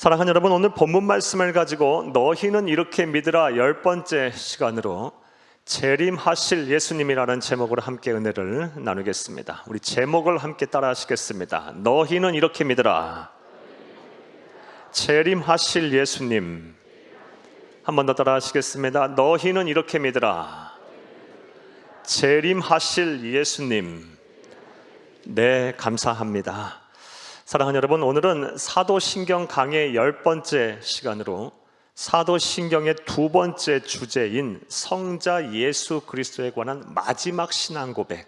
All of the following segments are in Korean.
사랑하는 여러분, 오늘 본문 말씀을 가지고 너희는 이렇게 믿으라 10번째 시간으로 재림하실 예수님이라는 제목으로 함께 은혜를 나누겠습니다. 우리 제목을 함께 따라 하시겠습니다. 너희는 이렇게 믿으라 재림하실 예수님. 한 번 더 따라 하시겠습니다. 너희는 이렇게 믿으라 재림하실 예수님. 네, 감사합니다. 사랑하는 여러분, 오늘은 사도신경 강의 10번째 시간으로 사도신경의 두 번째 주제인 성자 예수 그리스도에 관한 마지막 신앙 고백,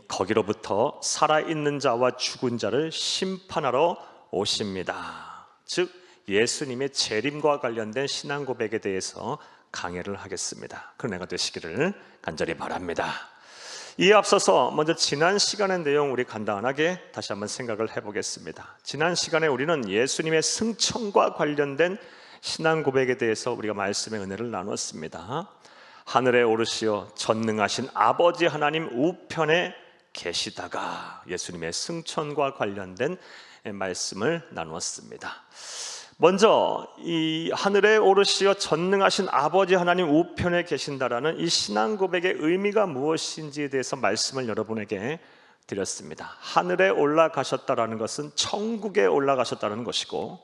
거기로부터 살아있는 자와 죽은 자를 심판하러 오십니다. 즉 예수님의 재림과 관련된 신앙 고백에 대해서 강해를 하겠습니다. 그런 해가 되시기를 간절히 바랍니다. 이에 앞서서 먼저 지난 시간의 내용 우리 간단하게 다시 한번 생각을 해보겠습니다. 지난 시간에 우리는 예수님의 승천과 관련된 신앙 고백에 대해서 우리가 말씀의 은혜를 나눴습니다. 하늘에 오르시어 전능하신 아버지 하나님 우편에 계시다가 예수님의 승천과 관련된 말씀을 나누었습니다. 먼저 이 하늘에 오르시어 전능하신 아버지 하나님 우편에 계신다라는 이 신앙 고백의 의미가 무엇인지에 대해서 말씀을 여러분에게 드렸습니다. 하늘에 올라가셨다라는 것은 천국에 올라가셨다는 것이고,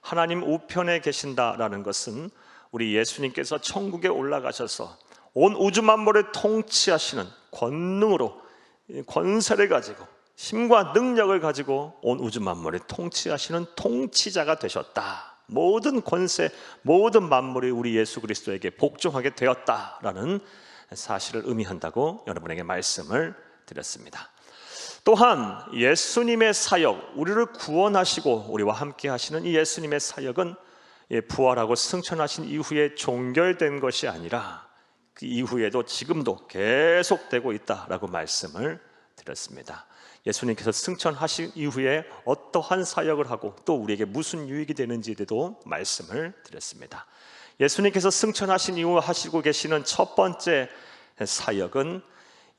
하나님 우편에 계신다라는 것은 우리 예수님께서 천국에 올라가셔서 온 우주 만물을 통치하시는 권능으로, 권세를 가지고 힘과 능력을 가지고 온 우주 만물을 통치하시는 통치자가 되셨다. 모든 권세, 모든 만물이 우리 예수 그리스도에게 복종하게 되었다라는 사실을 의미한다고 여러분에게 말씀을 드렸습니다. 또한 예수님의 사역, 우리를 구원하시고 우리와 함께 하시는 이 예수님의 사역은 부활하고 승천하신 이후에 종결된 것이 아니라 그 이후에도 지금도 계속되고 있다라고 말씀을 드렸습니다. 예수님께서 승천하신 이후에 어떠한 사역을 하고 또 우리에게 무슨 유익이 되는지에 대해서도 말씀을 드렸습니다. 예수님께서 승천하신 이후 하시고 계시는 첫 번째 사역은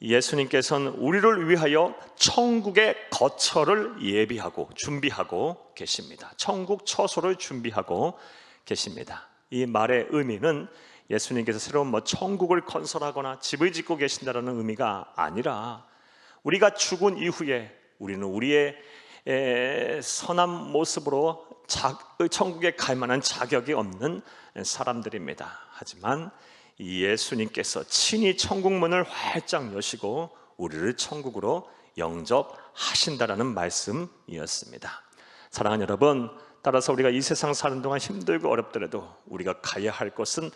예수님께서는 우리를 위하여 천국의 거처를 예비하고 준비하고 계십니다. 천국 처소를 준비하고 계십니다. 이 말의 의미는 예수님께서 새로운 천국을 건설하거나 집을 짓고 계신다는 의미가 아니라, 우리가 죽은 이후에 우리는 우리의 선한 모습으로 천국에 갈 만한 자격이 없는 사람들입니다. 하지만 예수님께서 친히 천국 문을 활짝 여시고 우리를 천국으로 영접하신다라는 말씀이었습니다. 사랑하는 여러분, 따라서 우리가 이 세상 사는 동안 힘들고 어렵더라도 우리가 가야 할 곳은,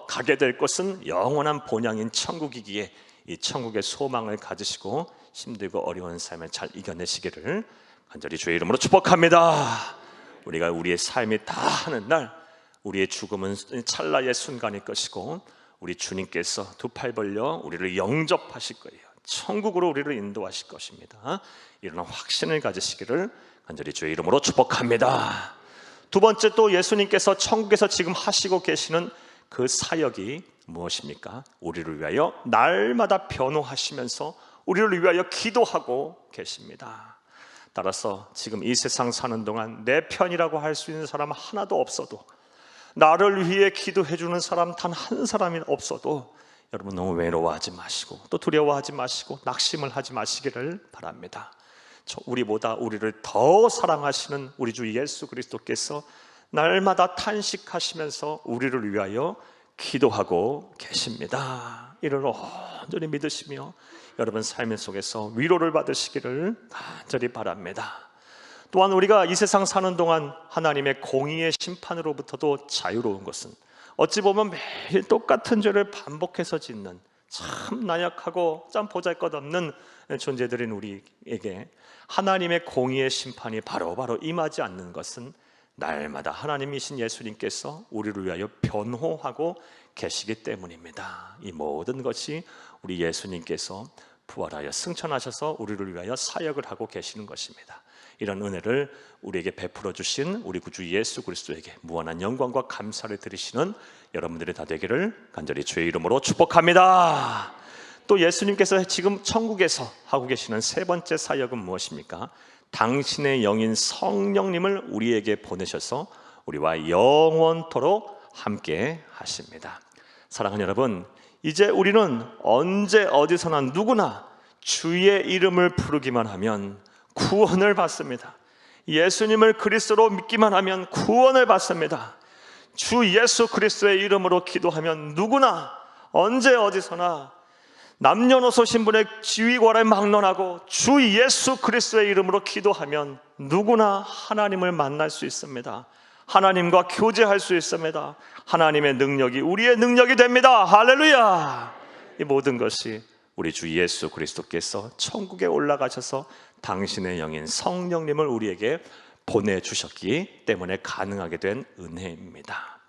가게 될 곳은 영원한 본향인 천국이기에 이 천국의 소망을 가지시고 힘들고 어려운 삶을 잘 이겨내시기를 간절히 주의 이름으로 축복합니다. 우리가 우리의 삶이 다 하는 날, 우리의 죽음은 찰나의 순간일 것이고 우리 주님께서 두 팔 벌려 우리를 영접하실 거예요. 천국으로 우리를 인도하실 것입니다. 이런 확신을 가지시기를 간절히 주의 이름으로 축복합니다. 두 번째, 또 예수님께서 천국에서 지금 하시고 계시는 그 사역이 무엇입니까? 우리를 위하여 날마다 변호하시면서 우리를 위하여 기도하고 계십니다. 따라서 지금 이 세상 사는 동안 내 편이라고 할 수 있는 사람 하나도 없어도, 나를 위해 기도해 주는 사람 단 한 사람이 없어도 여러분 너무 외로워하지 마시고 또 두려워하지 마시고 낙심을 하지 마시기를 바랍니다. 우리보다 우리를 더 사랑하시는 우리 주 예수 그리스도께서 날마다 탄식하시면서 우리를 위하여 기도하고 계십니다. 이를 온전히 믿으시며 여러분 삶의 속에서 위로를 받으시기를 간절히 바랍니다. 또한 우리가 이 세상 사는 동안 하나님의 공의의 심판으로부터도 자유로운 것은, 어찌 보면 매일 똑같은 죄를 반복해서 짓는 참 나약하고 참 보잘것없는 존재들인 우리에게 하나님의 공의의 심판이 바로바로 임하지 않는 것은, 날마다 하나님이신 예수님께서 우리를 위하여 변호하고 계시기 때문입니다. 이 모든 것이 우리 예수님께서 부활하여 승천하셔서 우리를 위하여 사역을 하고 계시는 것입니다. 이런 은혜를 우리에게 베풀어 주신 우리 구주 예수 그리스도에게 무한한 영광과 감사를 드리시는 여러분들이 다 되기를 간절히 주의 이름으로 축복합니다. 또 예수님께서 지금 천국에서 하고 계시는 세 번째 사역은 무엇입니까? 당신의 영인 성령님을 우리에게 보내셔서 우리와 영원토록 함께 하십니다. 사랑하는 여러분, 이제 우리는 언제 어디서나 누구나 주의 이름을 부르기만 하면 구원을 받습니다. 예수님을 그리스도로 믿기만 하면 구원을 받습니다. 주 예수 그리스도의 이름으로 기도하면 누구나 언제 어디서나 남녀노소 신분의 지위권을 막론하고 주 예수 그리스도의 이름으로 기도하면 누구나 하나님을 만날 수 있습니다. 하나님과 교제할 수 있습니다. 하나님의 능력이 우리의 능력이 됩니다. 할렐루야! 이 모든 것이 우리 주 예수 그리스도께서 천국에 올라가셔서 당신의 영인 성령님을 우리에게 보내주셨기 때문에 가능하게 된 은혜입니다.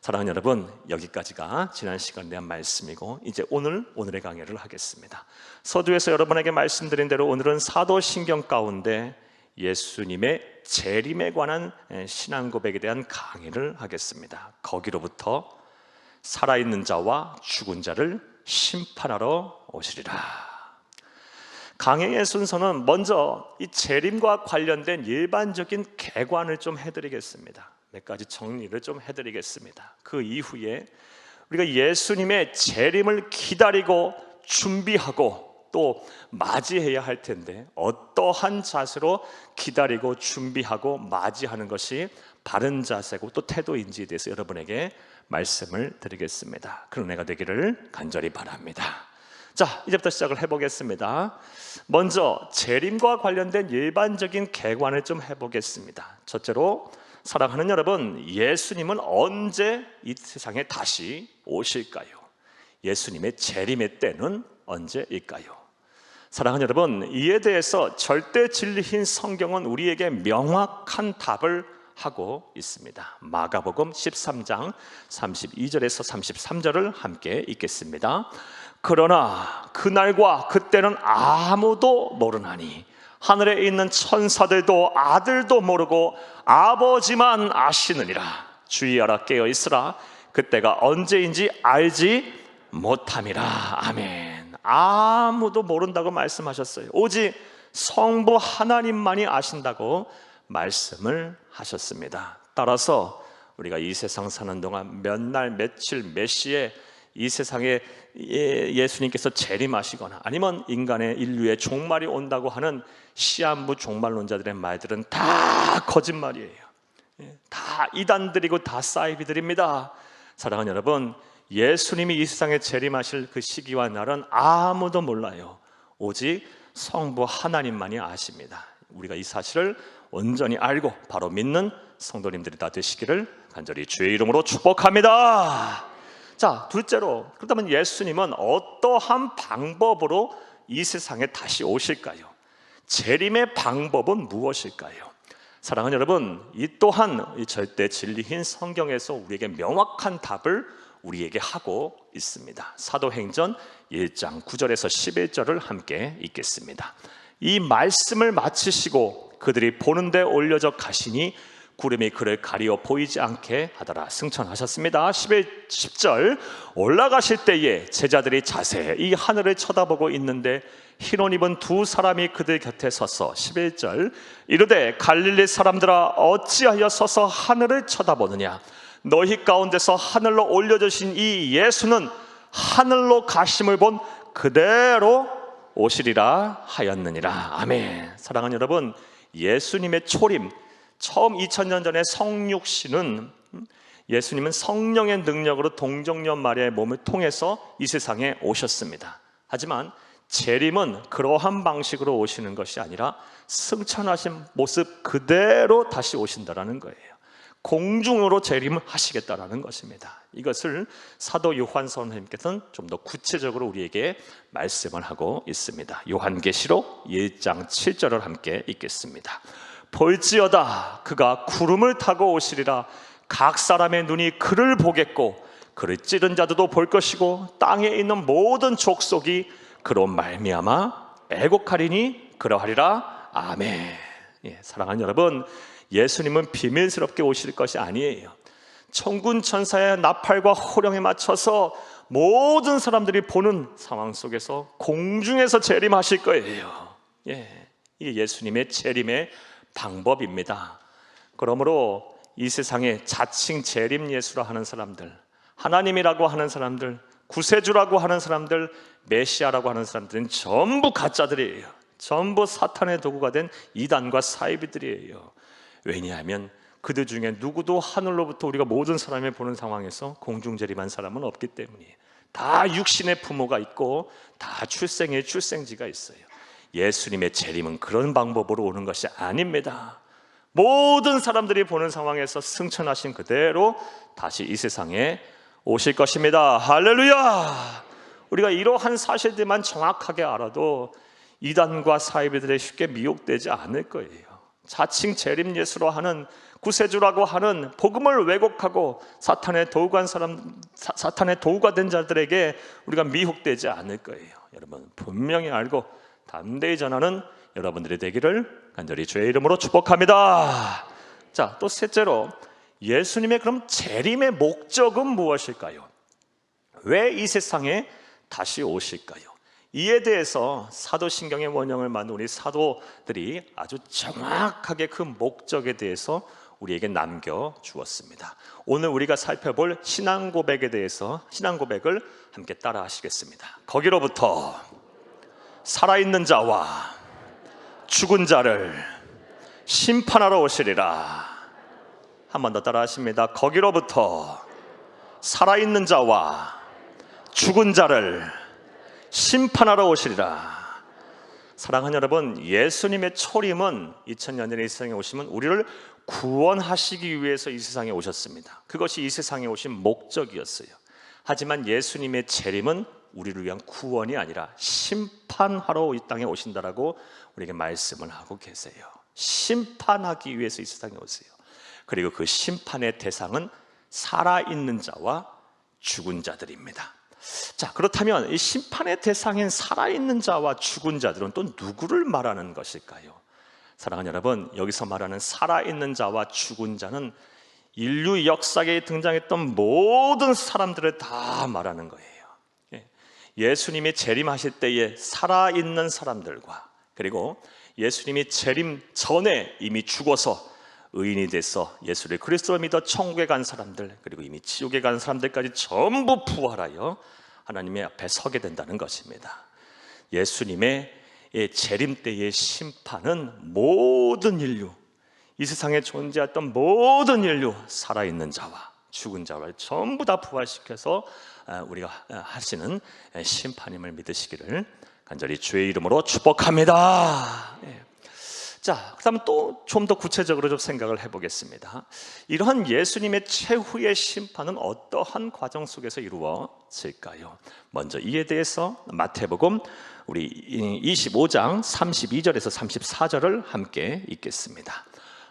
사랑하는 여러분, 여기까지가 지난 시간에 대한 말씀이고 이제 오늘의 강의를 하겠습니다. 서두에서 여러분에게 말씀드린 대로 오늘은 사도신경 가운데 예수님의 재림에 관한 신앙 고백에 대한 강의를 하겠습니다. 거기로부터 살아있는 자와 죽은 자를 심판하러 오시리라. 강의의 순서는 먼저 이 재림과 관련된 일반적인 개관을 좀 해드리겠습니다. 몇 가지 정리를 좀 해드리겠습니다. 그 이후에 우리가 예수님의 재림을 기다리고 준비하고 또 맞이해야 할 텐데 어떠한 자세로 기다리고 준비하고 맞이하는 것이 바른 자세고 또 태도인지에 대해서 여러분에게 말씀을 드리겠습니다. 그런 은혜가 되기를 간절히 바랍니다. 자, 이제부터 시작을 해보겠습니다. 먼저 재림과 관련된 일반적인 개관을 좀 해보겠습니다. 첫째로 사랑하는 여러분, 예수님은 언제 이 세상에 다시 오실까요? 예수님의 재림의 때는 언제일까요? 사랑하는 여러분, 이에 대해서 절대 진리인 성경은 우리에게 명확한 답을 하고 있습니다. 마가복음 13장 32절에서 33절을 함께 읽겠습니다. 그러나 그날과 그때는 아무도 모르나니 하늘에 있는 천사들도 아들도 모르고 아버지만 아시느니라. 주의하라, 깨어있으라. 그때가 언제인지 알지 못함이라. 아멘. 아무도 모른다고 말씀하셨어요. 오직 성부 하나님만이 아신다고 말씀을 하셨습니다. 따라서 우리가 이 세상 사는 동안 몇 날 며칠 몇 시에 이 세상에 예수님께서 재림하시거나 아니면 인간의 인류의 종말이 온다고 하는 시한부 종말론자들의 말들은 다 거짓말이에요. 다 이단들이고 다 사이비들입니다. 사랑하는 여러분, 예수님이 이 세상에 재림하실 그 시기와 날은 아무도 몰라요. 오직 성부 하나님만이 아십니다. 우리가 이 사실을 온전히 알고 바로 믿는 성도님들이 다 되시기를 간절히 주의 이름으로 축복합니다. 자, 둘째로, 그렇다면 예수님은 어떠한 방법으로 이 세상에 다시 오실까요? 재림의 방법은 무엇일까요? 사랑하는 여러분, 이 또한 이 절대 진리인 성경에서 우리에게 명확한 답을 우리에게 하고 있습니다. 사도행전 1장 9절에서 11절을 함께 읽겠습니다. 이 말씀을 마치시고 그들이 보는 데 올려져 가시니 구름이 그를 가리어 보이지 않게 하더라. 승천하셨습니다. 10절 올라가실 때에 제자들이 자세히 하늘을 쳐다보고 있는데 흰옷 입은 두 사람이 그들 곁에 서서 11절 이르되 갈릴리 사람들아 어찌하여 서서 하늘을 쳐다보느냐. 너희 가운데서 하늘로 올려주신 이 예수는 하늘로 가심을 본 그대로 오시리라 하였느니라. 아멘. 사랑하는 여러분, 예수님의 초림, 처음 2000년 전에 성육신은 예수님은 성령의 능력으로 동정녀 마리아의 몸을 통해서 이 세상에 오셨습니다. 하지만 재림은 그러한 방식으로 오시는 것이 아니라 승천하신 모습 그대로 다시 오신다는 거예요. 공중으로 재림을 하시겠다라는 것입니다. 이것을 사도 요한 선생님께서는 좀 더 구체적으로 우리에게 말씀을 하고 있습니다. 요한계시록 1장 7절을 함께 읽겠습니다. 볼지어다 그가 구름을 타고 오시리라. 각 사람의 눈이 그를 보겠고 그를 찌른 자들도 볼 것이고 땅에 있는 모든 족속이 그로 말미암아 애곡하리니 그러하리라. 아멘. 사랑하는 여러분, 예수님은 비밀스럽게 오실 것이 아니에요. 천군 천사의 나팔과 호령에 맞춰서 모든 사람들이 보는 상황 속에서 공중에서 재림하실 거예요. 이게 예수님의 재림의 방법입니다. 그러므로 이 세상에 자칭 재림 예수라 하는 사람들, 하나님이라고 하는 사람들, 구세주라고 하는 사람들, 메시아라고 하는 사람들은 전부 가짜들이에요. 전부 사탄의 도구가 된 이단과 사이비들이에요. 왜냐하면 그들 중에 누구도 하늘로부터 우리가 모든 사람을 보는 상황에서 공중재림한 사람은 없기 때문이에요. 다 육신의 부모가 있고 다 출생의 출생지가 있어요. 예수님의 재림은 그런 방법으로 오는 것이 아닙니다. 모든 사람들이 보는 상황에서 승천하신 그대로 다시 이 세상에 오실 것입니다. 할렐루야! 우리가 이러한 사실들만 정확하게 알아도 이단과 사이비들에 쉽게 미혹되지 않을 거예요. 자칭 재림 예수로 하는, 구세주라고 하는, 복음을 왜곡하고 사탄의 도구가 된 자들에게 우리가 미혹되지 않을 거예요. 여러분 분명히 알고 담대히 전하는 여러분들이 되기를 간절히 주의 이름으로 축복합니다. 자, 또 셋째로 예수님의 그럼 재림의 목적은 무엇일까요? 왜 이 세상에 다시 오실까요? 이에 대해서 사도신경의 원형을 만든 우리 사도들이 아주 정확하게 그 목적에 대해서 우리에게 남겨주었습니다. 오늘 우리가 살펴볼 신앙 고백에 대해서 신앙 고백을 함께 따라 하시겠습니다. 거기로부터 살아있는 자와 죽은 자를 심판하러 오시리라. 한 번 더 따라 하십니다. 거기로부터 살아있는 자와 죽은 자를 심판하러 오시리라. 사랑하는 여러분, 예수님의 초림은 2000년 전에 이 세상에 오시면 우리를 구원하시기 위해서 이 세상에 오셨습니다. 그것이 이 세상에 오신 목적이었어요. 하지만 예수님의 재림은 우리를 위한 구원이 아니라 심판하러 이 땅에 오신다라고 우리에게 말씀을 하고 계세요. 심판하기 위해서 이 세상에 오세요. 그리고 그 심판의 대상은 살아있는 자와 죽은 자들입니다. 자, 그렇다면 이 심판의 대상인 살아있는 자와 죽은 자들은 또 누구를 말하는 것일까요? 사랑하는 여러분, 여기서 말하는 살아있는 자와 죽은 자는 인류 역사에 등장했던 모든 사람들을 다 말하는 거예요. 예수님이 재림하실 때에 살아있는 사람들과, 그리고 예수님이 재림 전에 이미 죽어서 의인이 돼서 예수를 그리스도로 믿어 천국에 간 사람들, 그리고 이미 지옥에 간 사람들까지 전부 부활하여 하나님의 앞에 서게 된다는 것입니다. 예수님의 재림 때의 심판은 모든 인류, 이 세상에 존재했던 모든 인류, 살아있는 자와 죽은 자를 전부 다 부활시켜서 우리가 하시는 심판임을 믿으시기를 간절히 주의 이름으로 축복합니다. 자, 그다음 또 좀 더 구체적으로 좀 생각을 해보겠습니다. 이러한 예수님의 최후의 심판은 어떠한 과정 속에서 이루어질까요? 먼저 이에 대해서 마태복음 우리 25장 32절에서 34절을 함께 읽겠습니다.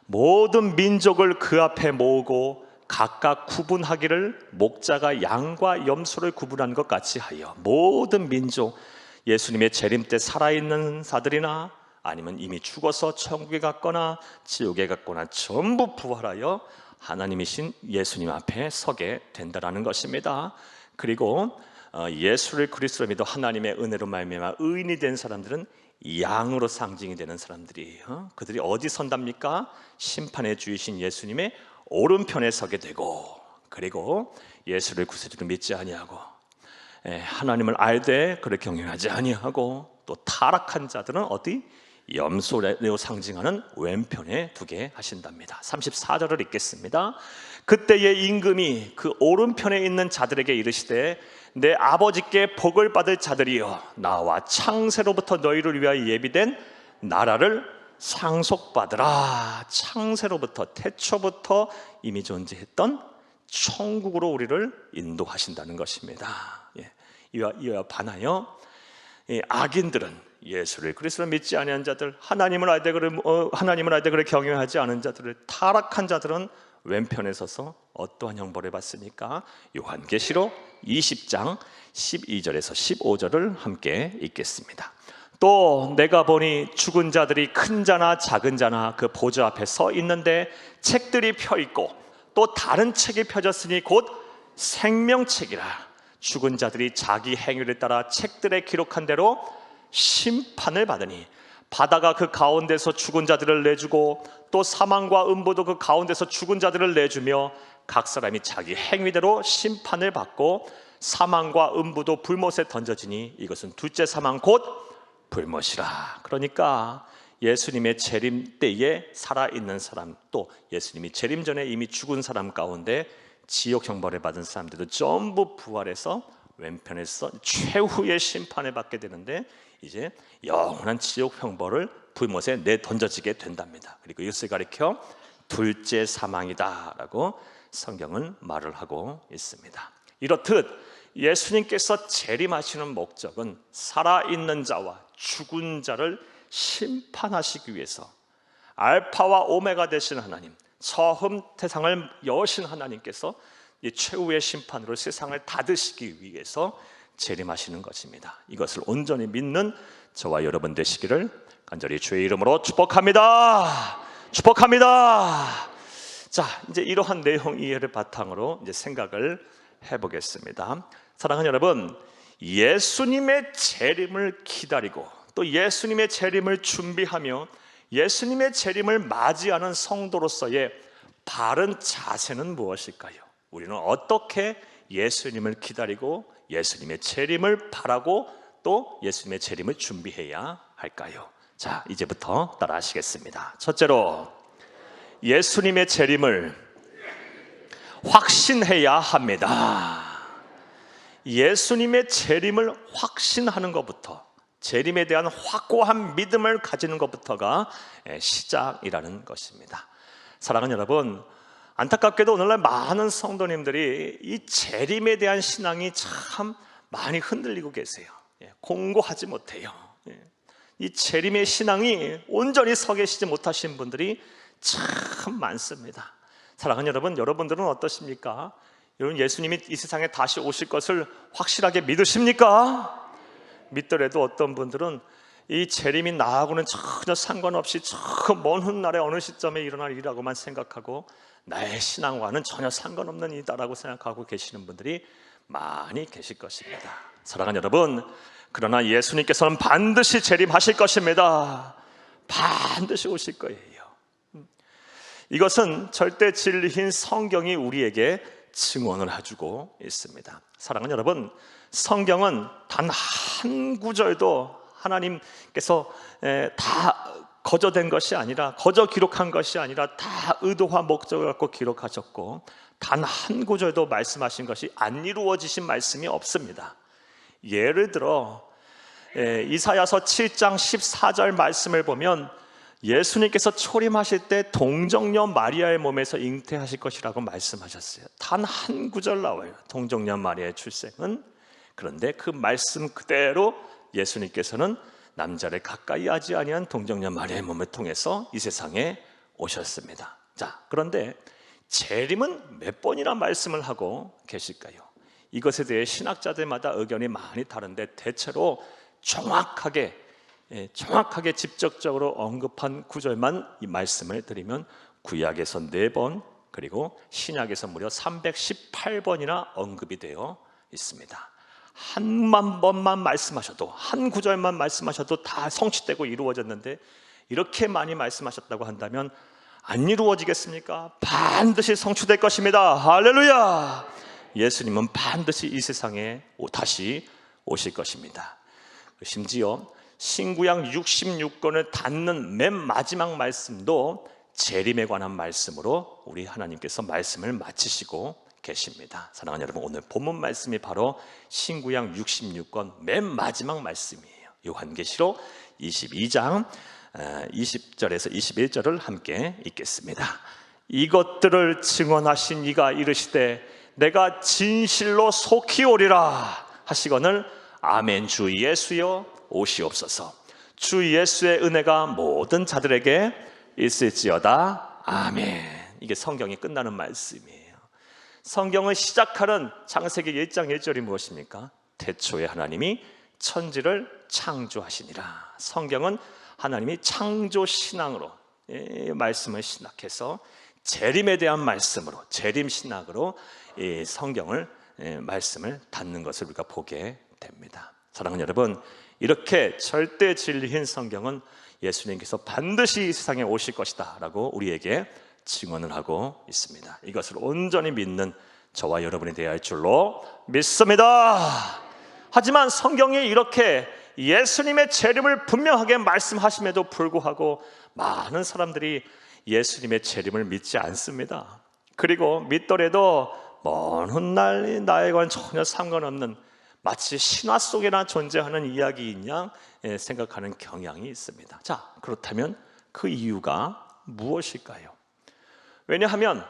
모든 민족을 그 앞에 모으고 각각 구분하기를 목자가 양과 염소를 구분한 것 같이 하여, 모든 민족, 예수님의 재림 때 살아있는 자들이나 아니면 이미 죽어서 천국에 갔거나 지옥에 갔거나 전부 부활하여 하나님이신 예수님 앞에 서게 된다는 것입니다. 그리고 예수를 그리스도로 믿어 하나님의 은혜로 말미암아 의인이 된 사람들은 양으로 상징이 되는 사람들이에요. 그들이 어디 선답니까? 심판의 주이신 예수님의 오른편에 서게 되고, 그리고 예수를 구세주로 믿지 아니하고 하나님을 알되 그를 경외하지 아니하고, 또 타락한 자들은 어디? 염소로 상징하는 왼편에 두게 하신답니다. 34절을 읽겠습니다. 그때의 임금이 그 오른편에 있는 자들에게 이르시되, 내 아버지께 복을 받을 자들이여, 나와 창세로부터 너희를 위하여 예비된 나라를 상속받으라. 창세로부터, 태초부터 이미 존재했던 천국으로 우리를 인도하신다는 것입니다. 이와 반하여 악인들은, 예수를 그리스도로 믿지 아니한 자들, 하나님을 알되 그를 경외하지 않은 자들을, 타락한 자들은 왼편에 서서 어떠한 형벌을 받습니까? 요한계시록 20장 12절에서 15절을 함께 읽겠습니다. 또 내가 보니 죽은 자들이 큰 자나 작은 자나 그 보좌 앞에 서 있는데 책들이 펴 있고 또 다른 책이 펴졌으니 곧 생명책이라. 죽은 자들이 자기 행위를 따라 책들에 기록한 대로 심판을 받으니 바다가 그 가운데서 죽은 자들을 내주고 또 사망과 음부도 그 가운데서 죽은 자들을 내주며 각 사람이 자기 행위대로 심판을 받고 사망과 음부도 불못에 던져지니 이것은 둘째 사망 곧 불못이라. 그러니까 예수님의 재림 때에 살아있는 사람, 또 예수님이 재림 전에 이미 죽은 사람 가운데 지옥 형벌을 받은 사람들도 전부 부활해서 왼편에서 최후의 심판을 받게 되는데 이제 영원한 지옥 형벌을 불못에 내던져지게 된답니다. 그리고 이것을 가리켜 둘째 사망이다라고 성경은 말을 하고 있습니다. 이렇듯 예수님께서 재림하시는 목적은 살아있는 자와 죽은 자를 심판하시기 위해서 알파와 오메가 되신 하나님, 처음 태상을 여신 하나님께서 이 최후의 심판으로 세상을 닫으시기 위해서 재림하시는 것입니다. 이것을 온전히 믿는 저와 여러분 되시기를 간절히 주의 이름으로 축복합니다. 축복합니다. 자, 이제 이러한 내용 이해를 바탕으로 이제 생각을 해보겠습니다. 사랑하는 여러분, 예수님의 재림을 기다리고 또 예수님의 재림을 준비하며 예수님의 재림을 맞이하는 성도로서의 바른 자세는 무엇일까요? 우리는 어떻게 예수님을 기다리고 예수님의 재림을 바라고 또 예수님의 재림을 준비해야 할까요? 자, 이제부터 따라 하시겠습니다. 첫째로, 예수님의 재림을 확신해야 합니다. 예수님의 재림을 확신하는 것부터, 재림에 대한 확고한 믿음을 가지는 것부터가 시작이라는 것입니다. 사랑하는 여러분, 안타깝게도 오늘날 많은 성도님들이 이 재림에 대한 신앙이 참 많이 흔들리고 계세요. 공고하지 못해요. 이 재림의 신앙이 온전히 서 계시지 못하신 분들이 참 많습니다. 사랑하는 여러분, 여러분들은 어떠십니까? 여러분, 예수님이 이 세상에 다시 오실 것을 확실하게 믿으십니까? 믿더라도 어떤 분들은 이 재림이 나하고는 전혀 상관없이 저 먼 훗날에 어느 시점에 일어날 일이라고만 생각하고 나의 신앙과는 전혀 상관없는 일이다라고 생각하고 계시는 분들이 많이 계실 것입니다. 사랑하는 여러분, 그러나 예수님께서는 반드시 재림하실 것입니다. 반드시 오실 거예요. 이것은 절대 진리인 성경이 우리에게 증언을 해주고 있습니다. 사랑하는 여러분, 성경은 단 한 구절도 하나님께서 다 거저된 것이 아니라, 거저 기록한 것이 아니라 다 의도와 목적을 갖고 기록하셨고 단 한 구절도 말씀하신 것이 안 이루어지신 말씀이 없습니다. 예를 들어 이사야서 7장 14절 말씀을 보면 예수님께서 초림하실 때 동정녀 마리아의 몸에서 잉태하실 것이라고 말씀하셨어요. 단 한 구절 나와요. 동정녀 마리아의 출생은. 그런데 그 말씀 그대로 예수님께서는 남자를 가까이 하지 아니한 동정녀 마리아의 몸을 통해서 이 세상에 오셨습니다. 자, 그런데 재림은 몇 번이나 말씀을 하고 계실까요? 이것에 대해 신학자들마다 의견이 많이 다른데 대체로 정확하게 직접적으로 언급한 구절만 이 말씀을 드리면 구약에서 4번, 그리고 신약에서 무려 318번이나 언급이 되어 있습니다. 한만 번만 말씀하셔도, 한 구절만 말씀하셔도 다 성취되고 이루어졌는데 이렇게 많이 말씀하셨다고 한다면 안 이루어지겠습니까? 반드시 성취될 것입니다. 할렐루야! 예수님은 반드시 이 세상에 다시 오실 것입니다. 심지어 신구약 66권을 닫는 맨 마지막 말씀도 재림에 관한 말씀으로 우리 하나님께서 말씀을 마치시고 계십니다. 사랑하는 여러분, 오늘 본문 말씀이 바로 신구약 66권 맨 마지막 말씀이에요. 요한계시록 22장 20절에서 21절을 함께 읽겠습니다. 이것들을 증언하신 이가 이르시되 내가 진실로 속히 오리라 하시거늘 아멘. 주 예수여 오시옵소서. 주 예수의 은혜가 모든 자들에게 있을지어다. 아멘. 이게 성경이 끝나는 말씀이에요. 성경을 시작하는 창세기 1장 1절이 무엇입니까? 태초에 하나님이 천지를 창조하시니라. 성경은 하나님이 창조 신앙으로 말씀을 시작해서 재림에 대한 말씀으로, 재림 신학으로 이 성경을 말씀을 닫는 것을 우리가 보게 됩니다. 사랑하는 여러분, 이렇게 절대 진리인 성경은 예수님께서 반드시 이 세상에 오실 것이다 라고 우리에게 증언을 하고 있습니다. 이것을 온전히 믿는 저와 여러분이 되어야 할 줄로 믿습니다. 하지만 성경이 이렇게 예수님의 재림을 분명하게 말씀하심에도 불구하고 많은 사람들이 예수님의 재림을 믿지 않습니다. 그리고 믿더라도 먼 훗날 나에게는 전혀 상관없는 마치 신화 속에나 존재하는 이야기인 양 생각하는 경향이 있습니다. 자, 그렇다면 그 이유가 무엇일까요? 왜냐하면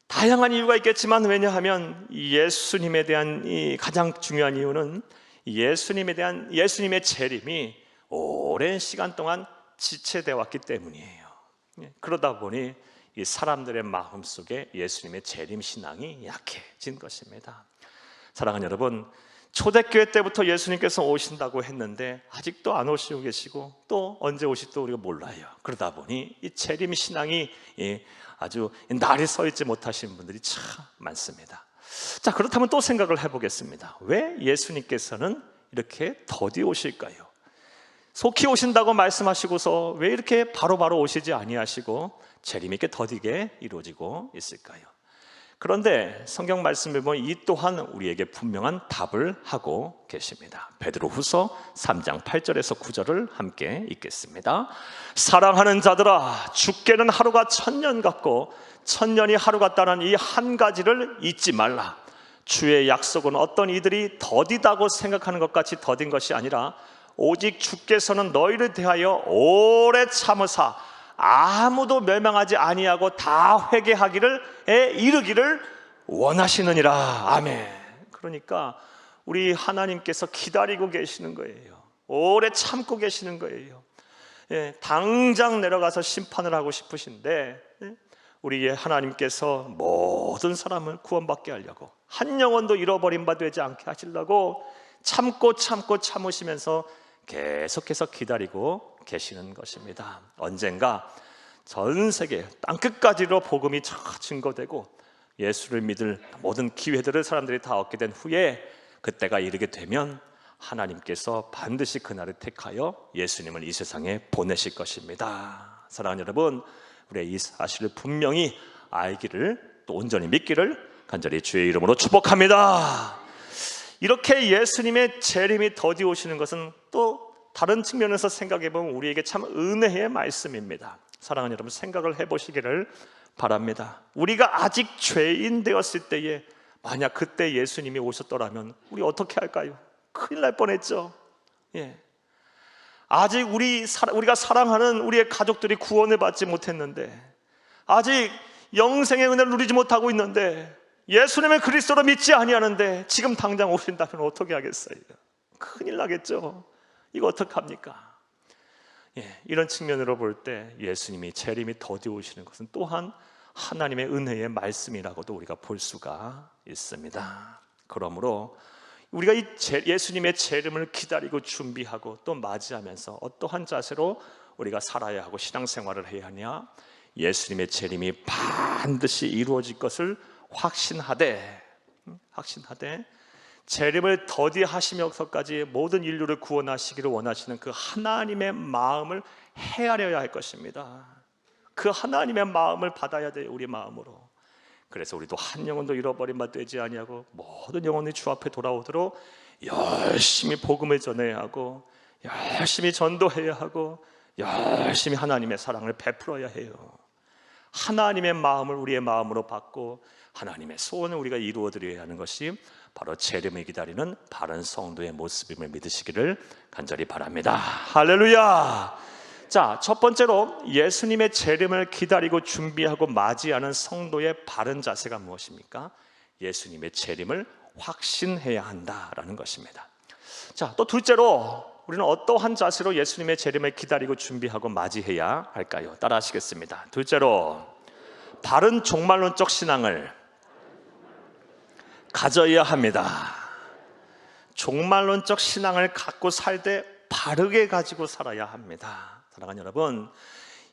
다양한 이유가 있겠지만, 왜냐하면 예수님에 대한 이 가장 중요한 이유는 예수님의 재림이 오랜 시간 동안 지체되어 왔기 때문이에요. 그러다 보니 이 사람들의 마음속에 예수님의 재림 신앙이 약해진 것입니다. 사랑하는 여러분, 초대교회 때부터 예수님께서 오신다고 했는데 아직도 안 오시고 계시고 또 언제 오실지도 우리가 몰라요. 그러다 보니 이 재림 신앙이 아주 날이 서 있지 못하신 분들이 참 많습니다. 자, 그렇다면 또 생각을 해보겠습니다. 왜 예수님께서는 이렇게 더디 오실까요? 속히 오신다고 말씀하시고서 왜 이렇게 바로바로 오시지 아니하시고 재림이 이렇게 더디게 이루어지고 있을까요? 그런데 성경 말씀을 보면 이 또한 우리에게 분명한 답을 하고 계십니다. 베드로후서 3장 8절에서 9절을 함께 읽겠습니다. 사랑하는 자들아, 주께는 하루가 1000년 같고 1000년이 하루 같다는 이 한 가지를 잊지 말라. 주의 약속은 어떤 이들이 더디다고 생각하는 것 같이 더딘 것이 아니라 오직 주께서는 너희를 대하여 오래 참으사 아무도 멸망하지 아니하고 다 회개하기를 이르기를 원하시느니라. 아멘. 그러니까 우리 하나님께서 기다리고 계시는 거예요. 오래 참고 계시는 거예요. 당장 내려가서 심판을 하고 싶으신데 우리의 하나님께서 모든 사람을 구원받게 하려고, 한 영혼도 잃어버린 바 되지 않게 하시려고 참고 참으시면서 계속해서 기다리고 계시는 것입니다. 언젠가 전 세계 땅끝까지로 복음이 증거되고 예수를 믿을 모든 기회들을 사람들이 다 얻게 된 후에 그때가 이르게 되면 하나님께서 반드시 그날을 택하여 예수님을 이 세상에 보내실 것입니다. 사랑하는 여러분, 우리의 이 사실을 분명히 알기를, 또 온전히 믿기를 간절히 주의 이름으로 축복합니다. 이렇게 예수님의 재림이 더디 오시는 것은 또 다른 측면에서 생각해보면 우리에게 참 은혜의 말씀입니다. 사랑하는 여러분, 생각을 해보시기를 바랍니다. 우리가 아직 죄인 되었을 때에 만약 그때 예수님이 오셨더라면 우리 어떻게 할까요? 큰일 날 뻔했죠. 아직 우리가 사랑하는 우리의 가족들이 구원을 받지 못했는데, 아직 영생의 은혜를 누리지 못하고 있는데, 예수님을 그리스도로 믿지 아니하는데 지금 당장 오신다면 어떻게 하겠어요? 큰일 나겠죠. 이거 어떡합니까? 이런 측면으로 볼 때 예수님이 재림이 더디 오시는 것은 또한 하나님의 은혜의 말씀이라고도 우리가 볼 수가 있습니다. 그러므로 우리가 이 예수님의 재림을 기다리고 준비하고 또 맞이하면서 어떠한 자세로 우리가 살아야 하고 신앙생활을 해야 하냐? 예수님의 재림이 반드시 이루어질 것을 확신하되 재림을 더디하시면서까지 모든 인류를 구원하시기를 원하시는 그 하나님의 마음을 헤아려야 할 것입니다. 그 하나님의 마음을 받아야 돼요, 우리 마음으로. 그래서 우리도 한 영혼도 잃어버린 바 되지 아니하고 모든 영혼이 주 앞에 돌아오도록 열심히 복음을 전해야 하고, 열심히 전도해야 하고, 열심히 하나님의 사랑을 베풀어야 해요. 하나님의 마음을 우리의 마음으로 받고 하나님의 소원을 우리가 이루어드려야 하는 것이 바로 재림을 기다리는 바른 성도의 모습임을 믿으시기를 간절히 바랍니다. 할렐루야. 자, 첫 번째로 예수님의 재림을 기다리고 준비하고 맞이하는 성도의 바른 자세가 무엇입니까? 예수님의 재림을 확신해야 한다라는 것입니다. 자, 또 둘째로 우리는 어떠한 자세로 예수님의 재림을 기다리고 준비하고 맞이해야 할까요? 따라 하시겠습니다. 둘째로, 바른 종말론적 신앙을 가져야 합니다. 종말론적 신앙을 갖고 살되 바르게 가지고 살아야 합니다. 사랑하는 여러분,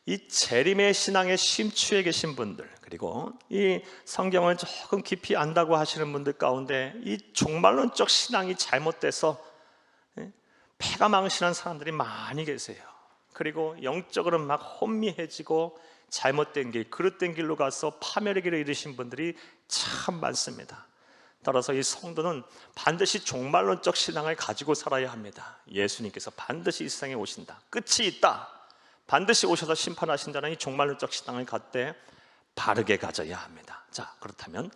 이 재림의 신앙에 심취해 계신 분들, 그리고 이 성경을 조금 깊이 안다고 하시는 분들 가운데 이 종말론적 신앙이 잘못돼서 패가 망신한 사람들이 많이 계세요. 그리고 영적으로 막 혼미해지고 잘못된 길, 그릇된 길로 가서 파멸의 길을 잃으신 분들이 참 많습니다. 따라서 이 성도는 반드시 종말론적 신앙을 가지고 살아야 합니다. 예수님께서 반드시 이 세상에 오신다, 끝이 있다, 반드시 오셔서 심판하신다는 이 종말론적 신앙을 갖되 바르게 가져야 합니다. 자, 그렇다면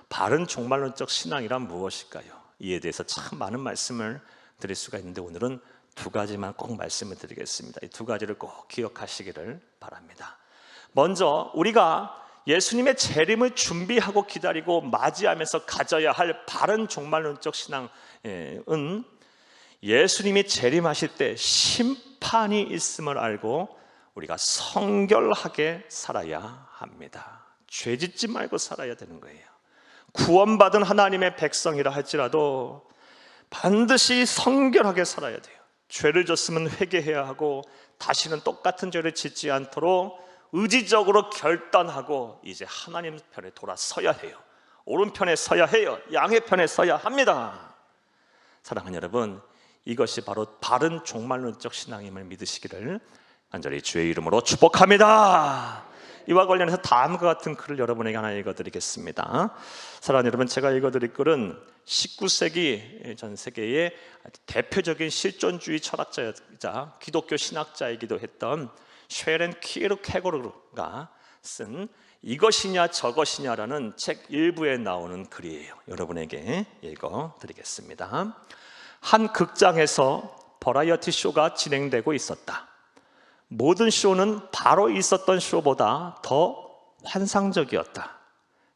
바른 종말론적 신앙이란 무엇일까요? 이에 대해서 참 많은 말씀을 드릴 수가 있는데 오늘은 두 가지만 꼭 말씀을 드리겠습니다. 이 두 가지를 꼭 기억하시기를 바랍니다. 먼저 우리가 예수님의 재림을 준비하고 기다리고 맞이하면서 가져야 할 바른 종말론적 신앙은 예수님이 재림하실 때 심판이 있음을 알고 우리가 성결하게 살아야 합니다. 죄짓지 말고 살아야 되는 거예요. 구원받은 하나님의 백성이라 할지라도 반드시 성결하게 살아야 돼요. 죄를 졌으면 회개해야 하고 다시는 똑같은 죄를 짓지 않도록 의지적으로 결단하고 이제 하나님 편에 돌아서야 해요. 오른편에 서야 해요. 양의 편에 서야 합니다. 사랑하는 여러분, 이것이 바로 바른 종말론적 신앙임을 믿으시기를 간절히 주의 이름으로 축복합니다. 이와 관련해서 다음과 같은 글을 여러분에게 하나 읽어드리겠습니다. 사랑하는 여러분, 제가 읽어드릴 글은 19세기 전 세계의 대표적인 실존주의 철학자이자 기독교 신학자이기도 했던 쉐렌 키르케고르가 쓴 이것이냐 저것이냐라는 책 일부에 나오는 글이에요. 여러분에게 읽어드리겠습니다. 한 극장에서 버라이어티 쇼가 진행되고 있었다. 모든 쇼는 바로 있었던 쇼보다 더 환상적이었다.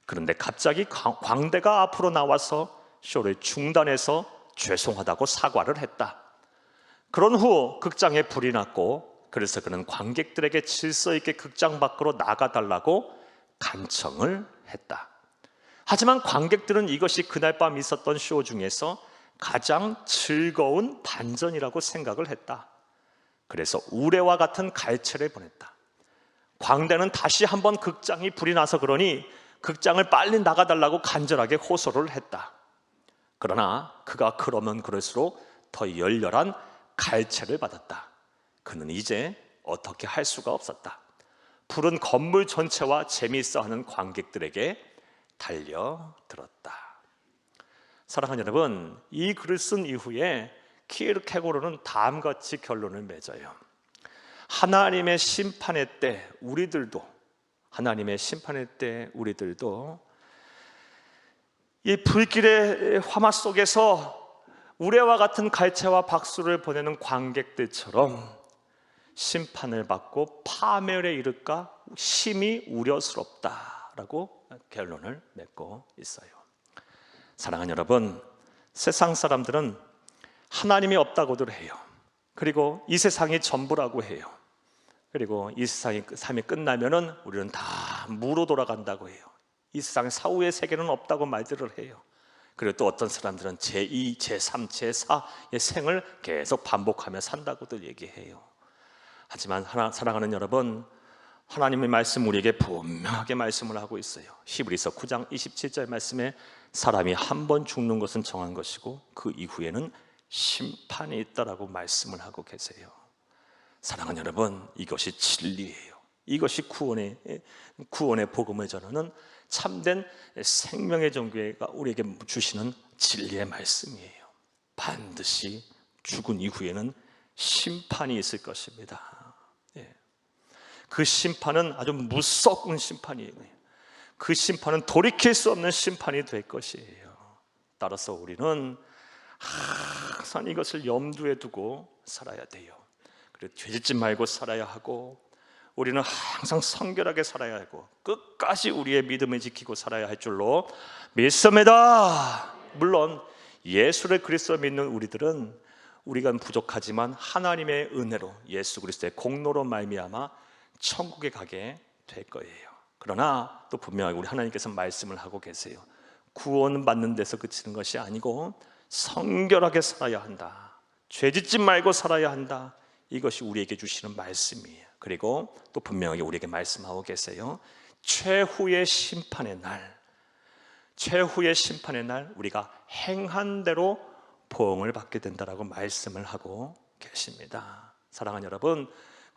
그런데 갑자기 광대가 앞으로 나와서 쇼를 중단해서 죄송하다고 사과를 했다. 그런 후 극장에 불이 났고 그래서 그는 관객들에게 질서 있게 극장 밖으로 나가달라고 간청을 했다. 하지만 관객들은 이것이 그날 밤 있었던 쇼 중에서 가장 즐거운 반전이라고 생각을 했다. 그래서 우레와 같은 갈채를 보냈다. 광대는 다시 한번 극장이 불이 나서 그러니 극장을 빨리 나가달라고 간절하게 호소를 했다. 그러나 그가 그러면 그럴수록 더 열렬한 갈채를 받았다. 그는 이제 어떻게 할 수가 없었다. 불은 건물 전체와 재미있어하는 관객들에게 달려들었다. 사랑하는 여러분, 이 글을 쓴 이후에 키르케고르는 다음과 같이 결론을 맺어요. 하나님의 심판의 때 우리들도 이 불길의 화마 속에서 우레와 같은 갈채와 박수를 보내는 관객들처럼 심판을 받고 파멸에 이를까 심히 우려스럽다라고 결론을 맺고 있어요. 사랑하는 여러분, 세상 사람들은 하나님이 없다고들 해요. 그리고 이 세상이 전부라고 해요. 그리고 이 세상이 삶이 끝나면은 우리는 다 무로 돌아간다고 해요. 이 세상의 사후의 세계는 없다고 말들을 해요. 그리고 또 어떤 사람들은 제2, 제3, 제4의 생을 계속 반복하며 산다고들 얘기해요. 하지만 사랑하는 여러분, 하나님의 말씀 우리에게 분명하게 말씀을 하고 있어요. 히브리서 9장 27절 말씀에 사람이 한 번 죽는 것은 정한 것이고 그 이후에는 심판이 있다라고 말씀을 하고 계세요. 사랑하는 여러분, 이것이 진리예요. 이것이 구원의 복음을 전하는 참된 생명의 종교가 우리에게 주시는 진리의 말씀이에요. 반드시 죽은 이후에는 심판이 있을 것입니다. 그 심판은 아주 무서운 심판이에요. 그 심판은 돌이킬 수 없는 심판이 될 것이에요. 따라서 우리는 항상 이것을 염두에 두고 살아야 돼요. 그리고 죄짓지 말고 살아야 하고, 우리는 항상 성결하게 살아야 하고, 끝까지 우리의 믿음을 지키고 살아야 할 줄로 믿습니다. 물론 예수를 그리스도 믿는 우리들은 우리가 부족하지만 하나님의 은혜로 예수 그리스도의 공로로 말미암아 천국에 가게 될 거예요. 그러나 또 분명하게 우리 하나님께서 말씀을 하고 계세요. 구원받는 데서 그치는 것이 아니고 성결하게 살아야 한다. 죄짓지 말고 살아야 한다. 이것이 우리에게 주시는 말씀이에요. 그리고 또 분명하게 우리에게 말씀하고 계세요. 최후의 심판의 날 우리가 행한 대로 보응을 받게 된다라고 말씀을 하고 계십니다. 사랑하는 여러분,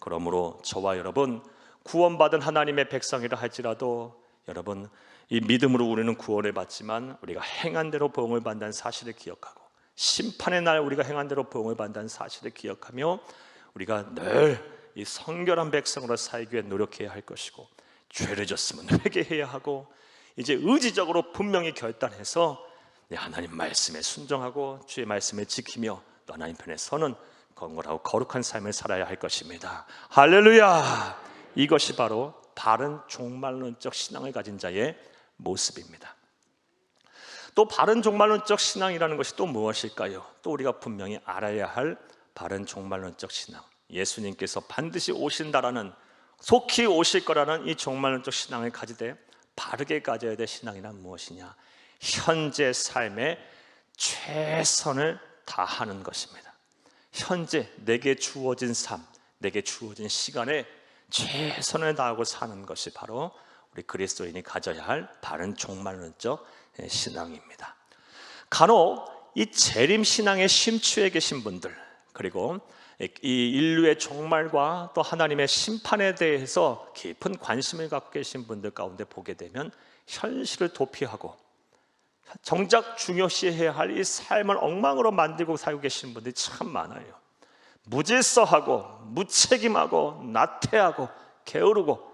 그러므로 저와 여러분 구원받은 하나님의 백성이라 할지라도 여러분 이 믿음으로 우리는 구원을 받지만 우리가 행한 대로 보응을 받는다는 사실을 기억하고 심판의 날 우리가 행한 대로 보응을 받는다는 사실을 기억하며 우리가 늘 이 성결한 백성으로 살기 위해 노력해야 할 것이고 죄를 졌으면 회개해야 하고 이제 의지적으로 분명히 결단해서 하나님 말씀에 순종하고 주의 말씀을 지키며 또 하나님 편에 서는 건강하고 거룩한 삶을 살아야 할 것입니다. 할렐루야! 이것이 바로 바른 종말론적 신앙을 가진 자의 모습입니다. 또 바른 종말론적 신앙이라는 것이 또 무엇일까요? 또 우리가 분명히 알아야 할 바른 종말론적 신앙, 예수님께서 반드시 오신다라는, 속히 오실 거라는 이 종말론적 신앙을 가지되 바르게 가져야 될 신앙이란 무엇이냐? 현재 삶에 최선을 다하는 것입니다. 현재 내게 주어진 삶, 내게 주어진 시간에 최선을 다하고 사는 것이 바로 우리 그리스도인이 가져야 할 바른 종말론적 신앙입니다. 간혹 이 재림 신앙에 심취해 계신 분들, 그리고 이 인류의 종말과 또 하나님의 심판에 대해서 깊은 관심을 갖고 계신 분들 가운데 보게 되면 현실을 도피하고 정작 중요시해야 할 이 삶을 엉망으로 만들고 살고 계신 분들이 참 많아요. 무질서하고 무책임하고 나태하고 게으르고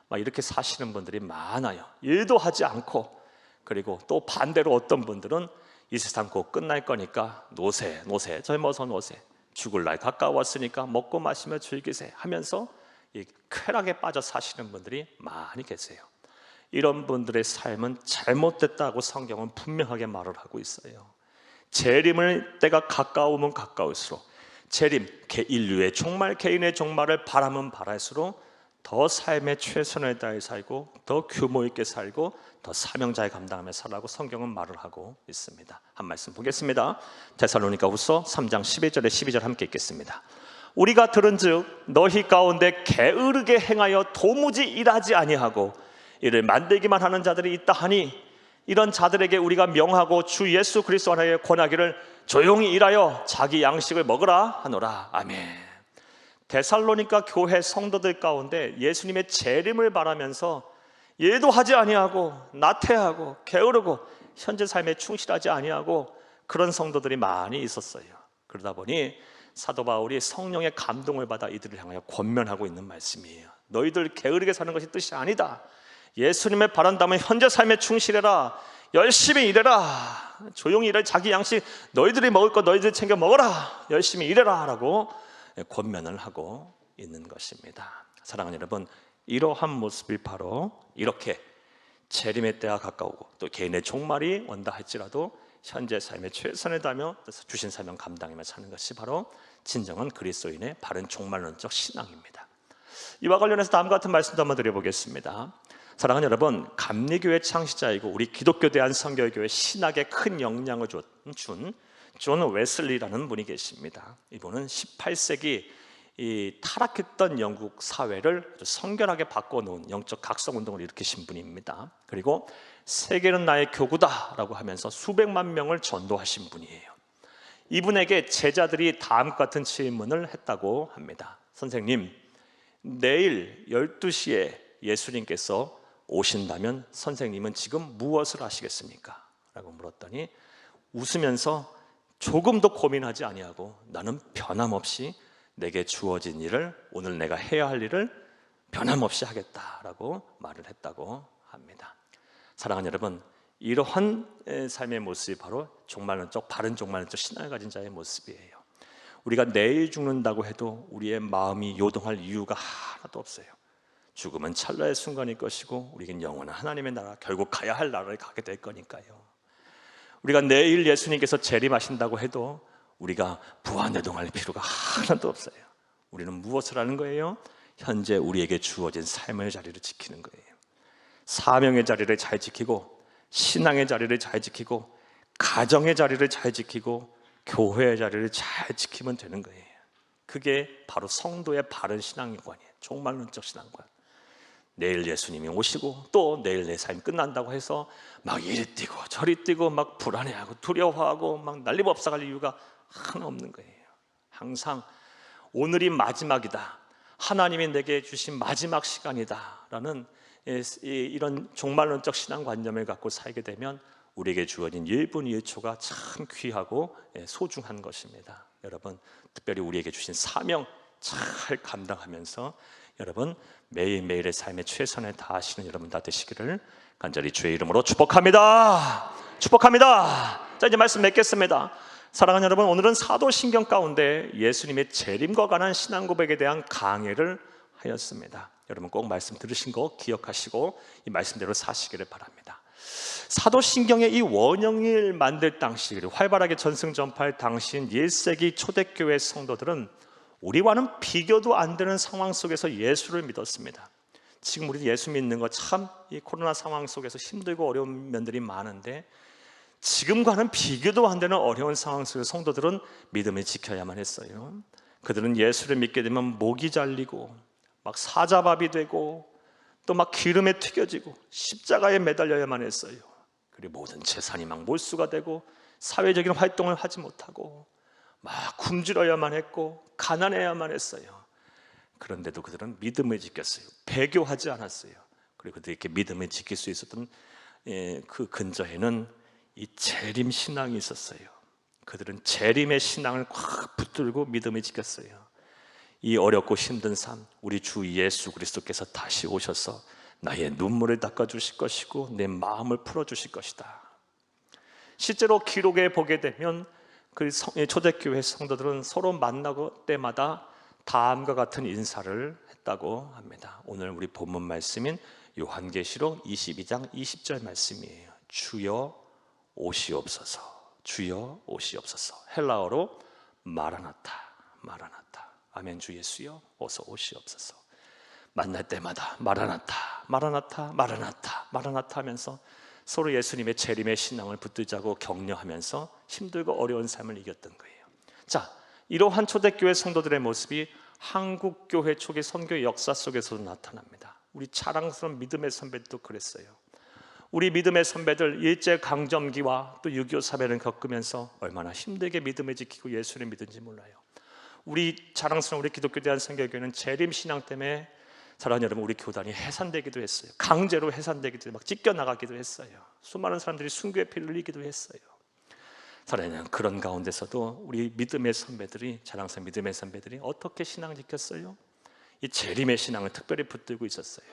막 이렇게 사시는 분들이 많아요. 일도 하지 않고, 그리고 또 반대로 어떤 분들은 이 세상 곧 끝날 거니까 노세 젊어서 노세, 죽을 날 가까웠으니까 먹고 마시며 즐기세 하면서 이 쾌락에 빠져 사시는 분들이 많이 계세요. 이런 분들의 삶은 잘못됐다고 성경은 분명하게 말을 하고 있어요. 재림을 때가 가까우면 가까울수록, 재림, 인류의 종말, 개인의 종말을 바라면 바랄수록 더 삶에 최선을 다해 살고 더 규모 있게 살고 더 사명자의 감당하며 살라고 성경은 말을 하고 있습니다. 한 말씀 보겠습니다. 데살로니가후서 3장 11절에 12절 함께 읽겠습니다. 우리가 들은즉 너희 가운데 게으르게 행하여 도무지 일하지 아니하고 이를 만들기만 하는 자들이 있다 하니 이런 자들에게 우리가 명하고 주 예수 그리스도 안에 권하기를 조용히 일하여 자기 양식을 먹으라 하노라. 아멘. 데살로니가 교회 성도들 가운데 예수님의 재림을 바라면서 일도 하지 아니하고 나태하고 게으르고 현재 삶에 충실하지 아니하고 그런 성도들이 많이 있었어요. 그러다 보니 사도 바울이 성령의 감동을 받아 이들을 향하여 권면하고 있는 말씀이에요. 너희들 게으르게 사는 것이 뜻이 아니다. 예수님을 바란다면 현재 삶에 충실해라. 열심히 일해라. 조용히 일해. 자기 양식 너희들이 먹을 거 너희들이 챙겨 먹어라. 열심히 일해라 라고 권면을 하고 있는 것입니다. 사랑하는 여러분, 이러한 모습이 바로 이렇게 재림의 때가 가까우고 또 개인의 종말이 온다 할지라도 현재 삶에 최선을 다하며 주신 사명 감당하며 사는 것이 바로 진정한 그리스도인의 바른 종말론적 신앙입니다. 이와 관련해서 다음과 같은 말씀도 한번 드려보겠습니다. 사랑하는 여러분, 감리교회 창시자이고 우리 기독교 대한선교회 신학에 큰 영향을 준 존 웨슬리라는 분이 계십니다. 이분은 18세기 이 타락했던 영국 사회를 성결하게 바꿔놓은 영적 각성운동을 일으키신 분입니다. 그리고 세계는 나의 교구다 라고 하면서 수백만 명을 전도하신 분이에요. 이분에게 제자들이 다음과 같은 질문을 했다고 합니다. 선생님, 내일 12시에 예수님께서 오신다면 선생님은 지금 무엇을 하시겠습니까? 라고 물었더니 웃으면서 조금도 고민하지 아니하고 나는 변함없이 내게 주어진 일을, 오늘 내가 해야 할 일을 변함없이 하겠다라고 말을 했다고 합니다. 사랑하는 여러분, 이러한 삶의 모습이 바로 종말론적, 바른 종말론적 신앙을 가진 자의 모습이에요. 우리가 내일 죽는다고 해도 우리의 마음이 요동할 이유가 하나도 없어요. 죽음은 찰나의 순간일 것이고 우리는 영원한 하나님의 나라, 결국 가야 할 나라를 가게 될 거니까요. 우리가 내일 예수님께서 재림하신다고 해도 우리가 부안해동할 필요가 하나도 없어요. 우리는 무엇을 하는 거예요? 현재 우리에게 주어진 삶의 자리를 지키는 거예요. 사명의 자리를 잘 지키고 신앙의 자리를 잘 지키고 가정의 자리를 잘 지키고 교회의 자리를 잘 지키면 되는 거예요. 그게 바로 성도의 바른 신앙관이에요. 종말론적 신앙관. 내일 예수님이 오시고 또 내일 내 삶이 끝난다고 해서 막 이리 뛰고 저리 뛰고 막 불안해하고 두려워하고 막 난리법석할 이유가 하나 없는 거예요. 항상 오늘이 마지막이다, 하나님이 내게 주신 마지막 시간이다라는 이런 종말론적 신앙관념을 갖고 살게 되면 우리에게 주어진 1분 1초가 참 귀하고 소중한 것입니다. 여러분, 특별히 우리에게 주신 사명 잘 감당하면서 여러분 매일매일의 삶에 최선을 다하시는 여러분 다 되시기를 간절히 주의 이름으로 축복합니다. 축복합니다. 자, 이제 말씀 맺겠습니다. 사랑하는 여러분, 오늘은 사도신경 가운데 예수님의 재림과 관한 신앙 고백에 대한 강해를 하였습니다. 여러분 꼭 말씀 들으신 거 기억하시고 이 말씀대로 사시기를 바랍니다. 사도신경의 이 원형을 만들 당시, 활발하게 전승전파할 당시인 1세기 초대교회 성도들은 우리와는 비교도 안 되는 상황 속에서 예수를 믿었습니다. 지금 우리 예수 믿는 거 참 이 코로나 상황 속에서 힘들고 어려운 면들이 많은데 지금과는 비교도 안 되는 어려운 상황 속에서 성도들은 믿음을 지켜야만 했어요. 그들은 예수를 믿게 되면 목이 잘리고 막 사자밥이 되고 또 막 기름에 튀겨지고 십자가에 매달려야만 했어요. 그리고 모든 재산이 막 몰수가 되고 사회적인 활동을 하지 못하고 막 굶주려야만 했고 가난해야만 했어요. 그런데도 그들은 믿음을 지켰어요. 배교하지 않았어요. 그리고 그들이 이렇게 믿음을 지킬 수 있었던 그 근저에는 이 재림 신앙이 있었어요. 그들은 재림의 신앙을 꽉 붙들고 믿음을 지켰어요. 이 어렵고 힘든 삶, 우리 주 예수 그리스도께서 다시 오셔서 나의 눈물을 닦아주실 것이고 내 마음을 풀어주실 것이다. 실제로 기록에 보게 되면 그 초대교회 성도들은 서로 만나고 때마다 다음과 같은 인사를 했다고 합니다. 오늘 우리 본문 말씀인 요한계시록 22장 20절 말씀이에요. 주여 오시옵소서. 주여 오시옵소서. 헬라어로 마라나타, 마라나타. 아멘. 주 예수여 어서 오시옵소서. 만날 때마다 마라나타, 마라나타, 마라나타, 마라나타 하면서 서로 예수님의 재림의 신앙을 붙들자고 격려하면서 힘들고 어려운 삶을 이겼던 거예요. 자, 이러한 초대교회 성도들의 모습이 한국교회 초기 선교 역사 속에서도 나타납니다. 우리 자랑스러운 믿음의 선배들도 그랬어요. 우리 믿음의 선배들 일제강점기와 또 6.25 사변을 겪으면서 얼마나 힘들게 믿음을 지키고 예수를 믿은지 몰라요. 우리 자랑스러운 우리 기독교 대한선교회는 재림신앙 때문에 사랑하는 여러분, 우리 교단이 해산되기도 했어요. 강제로 해산되기도, 막 찢겨나가기도 했어요. 수많은 사람들이 순교의 피를 흘리기도 했어요. 사랑하는 그런 가운데서도 우리 믿음의 선배들이, 자랑스러운 믿음의 선배들이 어떻게 신앙을 지켰어요? 이 재림의 신앙을 특별히 붙들고 있었어요.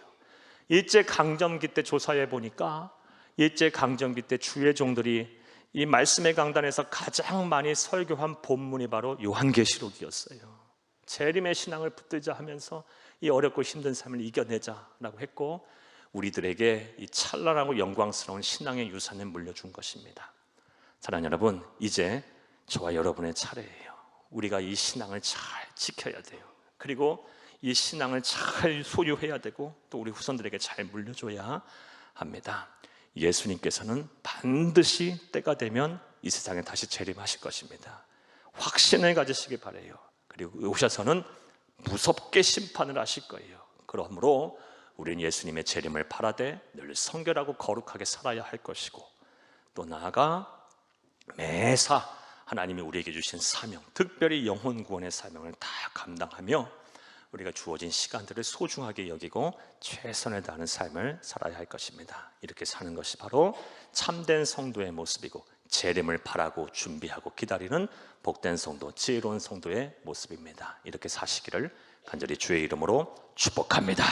일제강점기 때 조사해 보니까 일제강점기 때 주의 종들이 이 말씀의 강단에서 가장 많이 설교한 본문이 바로 요한계시록이었어요. 재림의 신앙을 붙들자 하면서 이 어렵고 힘든 삶을 이겨내자라고 했고 우리들에게 이 찬란하고 영광스러운 신앙의 유산을 물려준 것입니다. 사랑하는 여러분, 이제 저와 여러분의 차례예요. 우리가 이 신앙을 잘 지켜야 돼요. 그리고 이 신앙을 잘 소유해야 되고 또 우리 후손들에게 잘 물려줘야 합니다. 예수님께서는 반드시 때가 되면 이 세상에 다시 재림하실 것입니다. 확신을 가지시기 바라요. 그리고 오셔서는 무섭게 심판을 하실 거예요. 그러므로 우리는 예수님의 재림을 바라되 늘 성결하고 거룩하게 살아야 할 것이고 또 나아가 매사 하나님이 우리에게 주신 사명, 특별히 영혼 구원의 사명을 다 감당하며 우리가 주어진 시간들을 소중하게 여기고 최선을 다하는 삶을 살아야 할 것입니다. 이렇게 사는 것이 바로 참된 성도의 모습이고 재림을 바라고 준비하고 기다리는 복된 성도, 지혜로운 성도의 모습입니다. 이렇게 사시기를 간절히 주의 이름으로 축복합니다.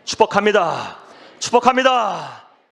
축복합니다. 축복합니다.